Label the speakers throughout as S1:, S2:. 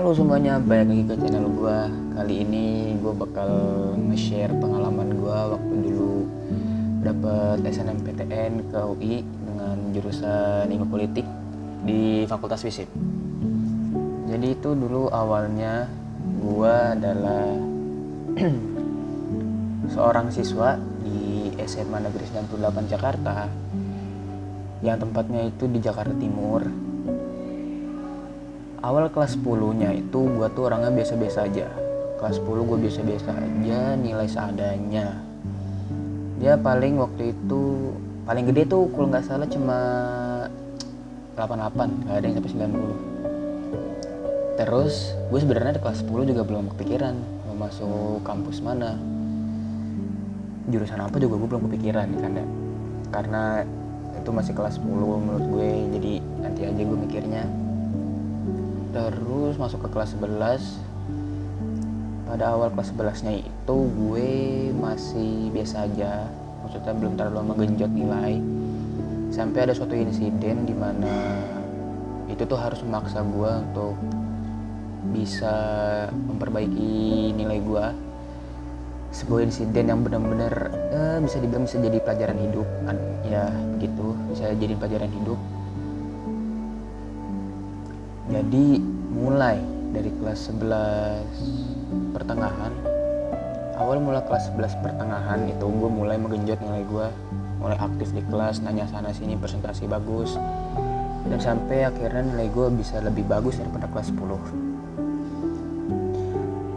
S1: Halo semuanya, balik lagi ke channel gue. Kali ini gue bakal nge-share pengalaman gue waktu dulu dapet SNMPTN ke UI dengan jurusan Ilmu Politik di Fakultas FISIP. Jadi itu dulu awalnya gue adalah seorang siswa di SMA Negeri 98 Jakarta, yang tempatnya itu di Jakarta Timur. Awal kelas 10-nya itu gue tuh orangnya biasa-biasa aja. Kelas 10 gue biasa-biasa aja, nilai seadanya. Ya paling waktu itu, paling gede tuh kalau gak salah cuma 88, gak ada yang sampai 90. Terus gue sebenarnya di kelas 10 juga belum kepikiran mau masuk kampus mana, jurusan apa juga gue belum kepikiran karena itu masih kelas 10 menurut gue, jadi nanti aja gue mikirnya. Terus masuk ke kelas 11. Pada awal kelas 11-nya itu gue masih biasa aja, maksudnya belum terlalu menggenjot nilai. Sampai ada suatu insiden di mana itu tuh harus memaksa gue untuk bisa memperbaiki nilai gue. Sebuah insiden yang benar-benar bisa dibilang bisa jadi pelajaran hidup kan, ya begitu, bisa jadi pelajaran hidup. Jadi mulai dari kelas 11 pertengahan, mulai kelas 11 pertengahan itu gue mulai menggenjot nilai gue, mulai aktif di kelas, nanya sana sini, presentasi bagus, dan sampai akhirnya nilai gue bisa lebih bagus daripada kelas 10.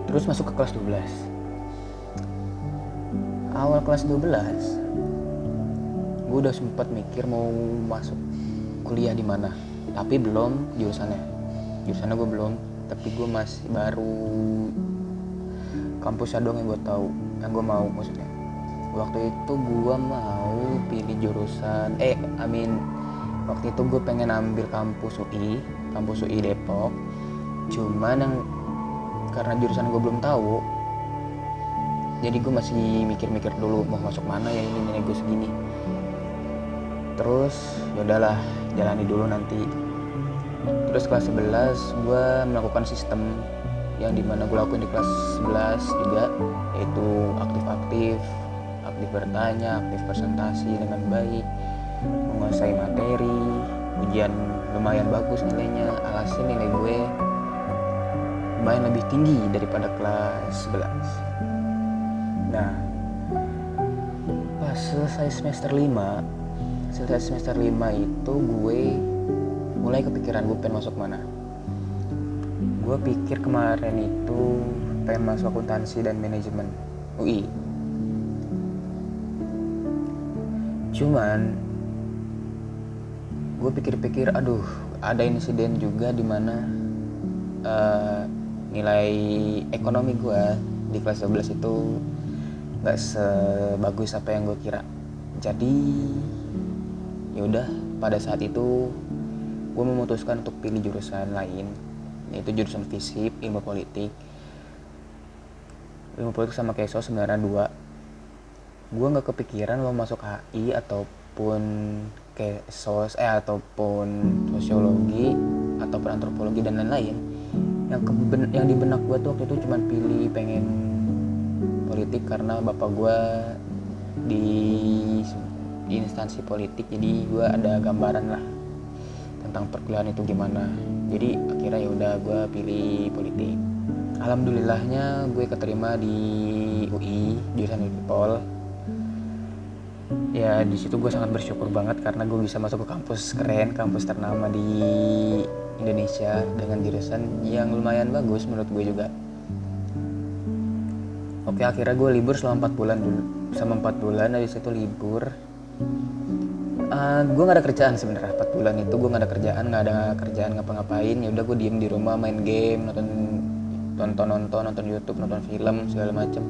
S1: Terus masuk ke kelas 12. Awal kelas 12 gue udah sempat mikir mau masuk kuliah di mana, tapi belum jurusannya gue belum, tapi gue masih baru kampusnya dong yang gue tahu, yang gue mau. Maksudnya waktu itu gue mau pilih jurusan waktu itu gue pengen ambil kampus UI Depok, cuman yang karena jurusan gue belum tahu, jadi gue masih mikir-mikir dulu mau masuk mana ya, ini nilai gue segini. Terus ya udahlah, jalani dulu nanti. Terus kelas 11 gue melakukan sistem yang dimana gue lakuin di kelas 11 juga, yaitu aktif bertanya, aktif presentasi dengan baik, menguasai materi, ujian lumayan bagus nilainya. Alhasil nilai gue lumayan lebih tinggi daripada kelas 11. Nah, pas selesai semester 5 itu gue mulai kepikiran gue pengen masuk mana. Gue pikir kemarin itu pengen masuk akuntansi dan manajemen UI. Cuman gue pikir-pikir, ada insiden juga di mana nilai ekonomi gue di kelas 12 itu gak sebagus apa yang gue kira. Jadi yaudah, pada saat itu gue memutuskan untuk pilih jurusan lain, yaitu jurusan FISIP, Ilmu Politik sama KSO sebenarnya 2. Gue gak kepikiran mau masuk HI ataupun KSO ataupun sosiologi ataupun antropologi dan lain-lain. Yang di benak gue tuh waktu itu cuma pilih pengen politik karena bapak gue di instansi politik, jadi gue ada gambaran lah tentang perkuliahan itu gimana. Jadi akhirnya ya udah gue pilih politik. Alhamdulillahnya gue keterima di UI jurusan Pol. Ya di situ gue sangat bersyukur banget karena gue bisa masuk ke kampus keren, kampus ternama di Indonesia dengan jurusan yang lumayan bagus menurut gue juga. Oke, akhirnya gue libur selama 4 bulan dulu. Selama 4 bulan dari situ libur. Gue gak ada kerjaan sebenarnya. 4 bulan itu gue gak ada kerjaan ngapa-ngapain. Ya udah gue diem di rumah main game, nonton YouTube, nonton film segala macem.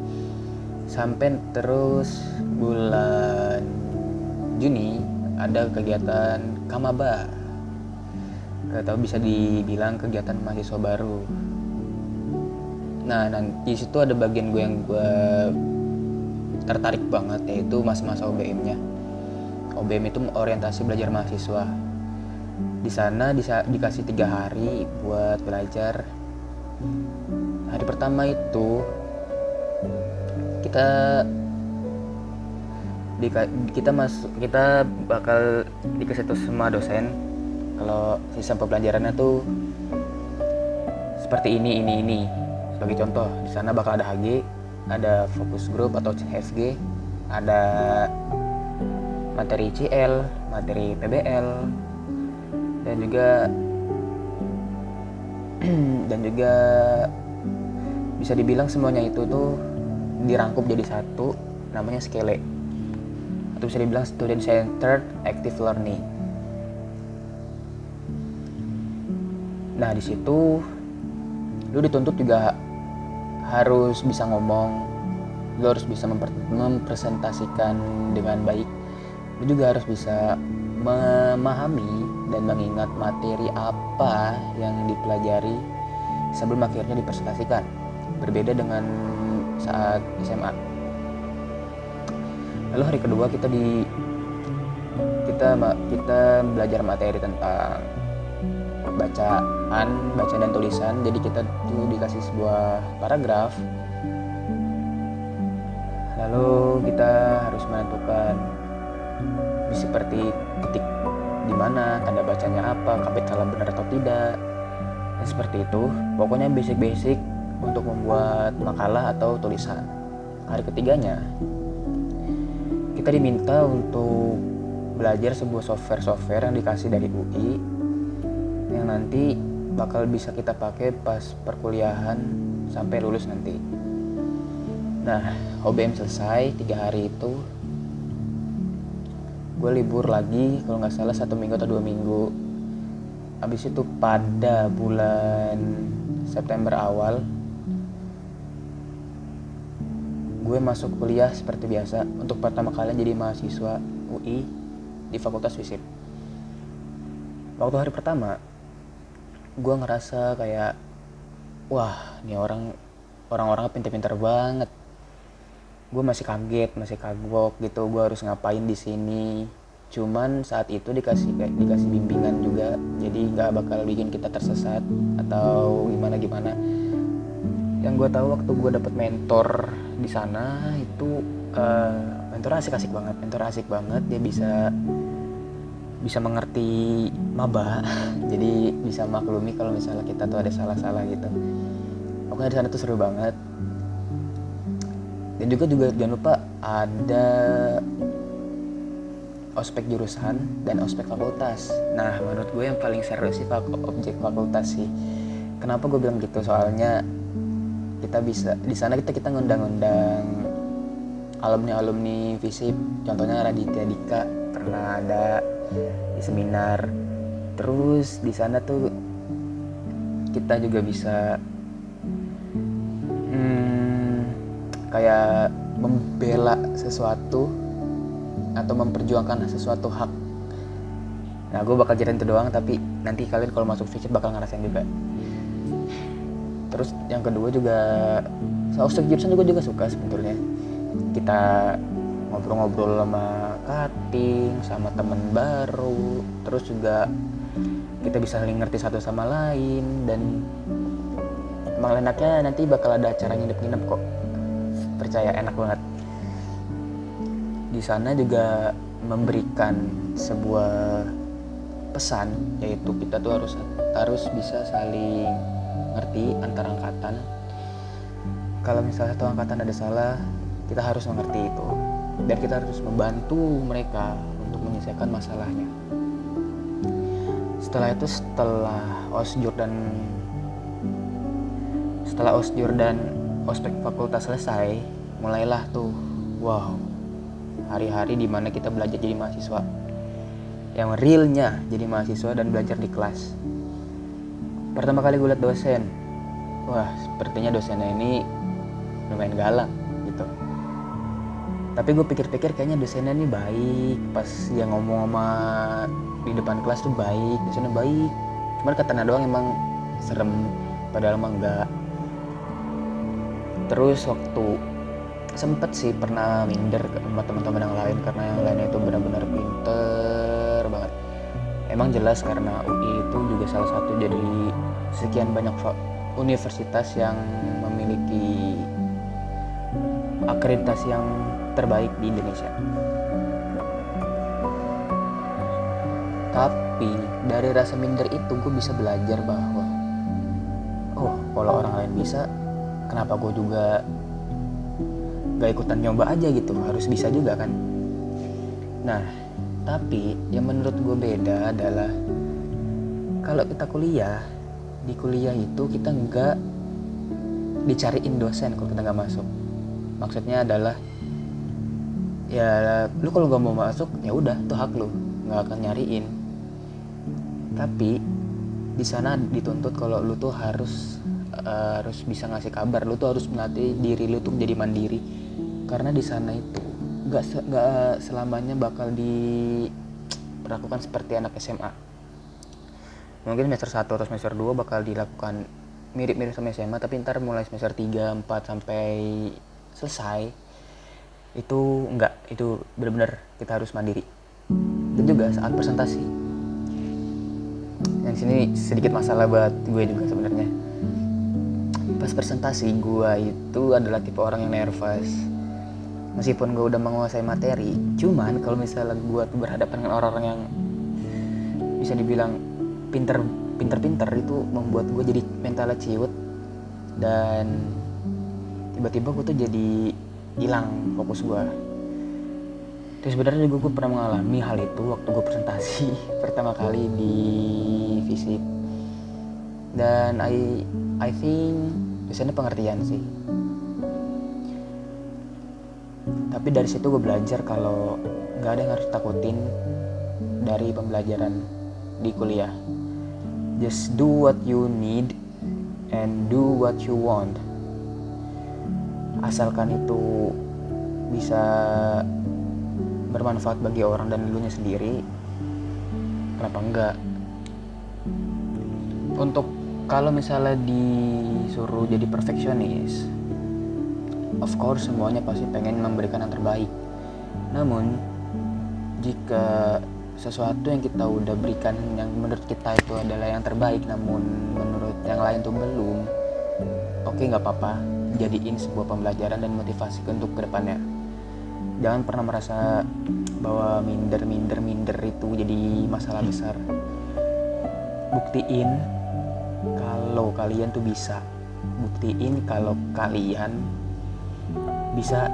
S1: Sampai terus bulan Juni ada kegiatan Kamaba. Gak tau, bisa dibilang kegiatan mahasiswa baru. Nah, nanti situ ada bagian gue yang gue tertarik banget, yaitu masa-masa OBM-nya. OBM itu orientasi belajar mahasiswa. Di sana dikasih 3 hari buat belajar Hari pertama itu kita kita bakal dikasih tahu semua dosen kalau sistem pembelajarannya tuh seperti ini. Sebagai contoh, di sana bakal ada HG, ada fokus group atau CFG, ada materi CL, materi PBL, dan juga bisa dibilang semuanya itu tuh dirangkup jadi satu, namanya SKELE, atau bisa dibilang Student Centered Active Learning. Nah, di situ lu dituntut juga harus bisa ngomong, lu harus bisa mempresentasikan dengan baik, lu juga harus bisa memahami dan mengingat materi apa yang dipelajari sebelum akhirnya dipresentasikan. Berbeda dengan saat SMA. Lalu hari kedua kita belajar materi tentang bacaan dan tulisan. Jadi kita tuh dikasih sebuah paragraf, lalu kita harus menentukan seperti titik di mana, tanda bacanya apa, kapitalnya benar atau tidak, dan seperti itu. Pokoknya basic untuk membuat makalah atau tulisan. Hari ketiganya kita diminta untuk belajar sebuah software yang dikasih dari UI yang nanti bakal bisa kita pakai pas perkuliahan sampai lulus nanti. Nah, OBM selesai 3 hari itu, gue libur lagi kalau nggak salah 1 minggu atau 2 minggu. Abis itu pada bulan September awal gue masuk kuliah seperti biasa untuk pertama kali jadi mahasiswa UI di Fakultas FISIP. Waktu hari pertama gue ngerasa kayak, wah, ini orang-orang pintar-pintar banget. Gue masih kaget, masih kagok gitu, gue harus ngapain di sini. Cuman saat itu dikasih bimbingan juga, jadi nggak bakal bikin kita tersesat atau gimana. Yang gue tahu waktu gue dapet mentor di sana itu, mentor asik banget. Dia bisa mengerti maba, jadi bisa maklumi kalau misalnya kita tuh ada salah-salah gitu. Pokoknya di sana tuh seru banget. Dan juga jangan lupa ada ospek jurusan dan ospek fakultas. Nah, menurut gue yang paling seru sih objek fakultas sih. Kenapa gue bilang gitu? Soalnya kita bisa di sana kita ngundang alumni FISIP. Contohnya Raditya Dika pernah ada di seminar. Terus di sana tuh kita juga bisa kayak membela sesuatu atau memperjuangkan sesuatu hak. Nah, gue bakal ceritain itu doang, tapi nanti kalian kalau masuk FISIP bakal ngerasain juga. Terus yang kedua juga ospek jurusan juga suka sebetulnya. Kita ngobrol-ngobrol sama cutting, sama temen baru, terus juga kita bisa saling ngerti satu sama lain. Dan emang enaknya nanti bakal ada acara nginep-nginep kok, percaya, enak banget. Di sana juga memberikan sebuah pesan, yaitu kita tuh harus bisa saling ngerti antar angkatan. Kalau misalnya satu angkatan ada salah, kita harus mengerti itu, dan kita harus membantu mereka untuk menyelesaikan masalahnya. Setelah osjur dan ospek fakultas selesai, mulailah tuh, wow, hari-hari dimana kita belajar jadi mahasiswa, yang realnya jadi mahasiswa dan belajar di kelas. Pertama kali gue liat dosen, wah, sepertinya dosennya ini lumayan galak gitu. Tapi gue pikir-pikir kayaknya dosennya ini baik. Pas dia ngomong sama di depan kelas tuh baik, dosennya baik. Cuman katanya doang emang serem, padahal emang enggak. Terus waktu sempet sih pernah minder sama teman-teman yang lain, karena yang lainnya itu benar-benar pinter banget. Emang jelas karena UI itu juga salah satu dari sekian banyak universitas yang memiliki akreditasi yang terbaik di Indonesia. Tapi dari rasa minder itu gue bisa belajar bahwa kalau orang lain bisa, kenapa gue juga gak ikutan nyoba aja gitu, harus bisa juga kan. Nah, tapi yang menurut gue beda adalah kalau kita di kuliah itu kita nggak dicariin dosen kalau kita nggak masuk. Maksudnya adalah ya lu kalau nggak mau masuk ya udah, itu hak lu, nggak akan nyariin. Tapi di sana dituntut kalau lu tuh harus bisa ngasih kabar, lu tuh harus melatih diri lu tuh jadi mandiri, karena di sana itu nggak selamanya bakal diperlakukan seperti anak SMA. Mungkin semester 1 atau semester 2 bakal dilakukan mirip-mirip sama SMA, tapi ntar mulai semester 3, 4 sampai selesai itu enggak, itu benar-benar kita harus mandiri. Dan juga saat presentasi, yang sini sedikit masalah buat gue juga sebenarnya. Pas presentasi gue itu adalah tipe orang yang nervous. Meskipun gue udah menguasai materi, cuman kalau misalnya gue tuh berhadapan dengan orang-orang yang bisa dibilang pinter itu membuat gue jadi mentalnya ciut, dan tiba-tiba gue tuh jadi hilang fokus gue. Terus sebenarnya gue pernah mengalami hal itu waktu gue presentasi pertama kali di FISIP, dan I think biasanya pengertian sih. Tapi dari situ gue belajar kalau nggak ada yang harus takutin dari pembelajaran di kuliah. Just do what you need and do what you want. Asalkan itu bisa bermanfaat bagi orang dan dulunya sendiri, kenapa enggak? Untuk kalau misalnya disuruh jadi perfeksionis, of course semuanya pasti pengen memberikan yang terbaik. Namun jika sesuatu yang kita udah berikan yang menurut kita itu adalah yang terbaik, namun menurut yang lain tuh belum, oke, gak apa-apa, jadiin sebuah pembelajaran dan motivasi untuk kedepannya. Jangan pernah merasa bahwa minder itu jadi masalah besar. Buktiin kalau kalian tuh bisa. Buktiin kalau kalian bisa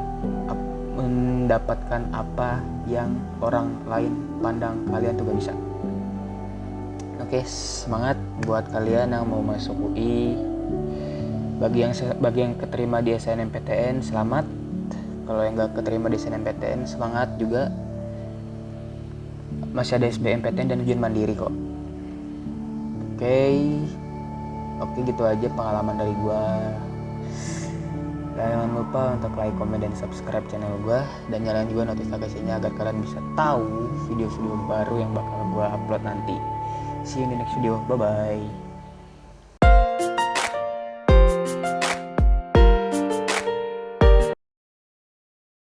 S1: mendapatkan apa yang orang lain pandang kalian tuh gak bisa. Oke, semangat buat kalian yang mau masuk UI. Bagi yang keterima di SNMPTN, selamat. Kalau yang gak keterima di SNMPTN, semangat juga. Masih ada SBMPTN dan ujian mandiri kok. Oke, gitu aja pengalaman dari gua. Jangan lupa untuk like, komen, dan subscribe channel gue, dan nyalain juga notifikasinya agar kalian bisa tahu video-video baru yang bakal gue upload nanti. See you in the next video, bye bye.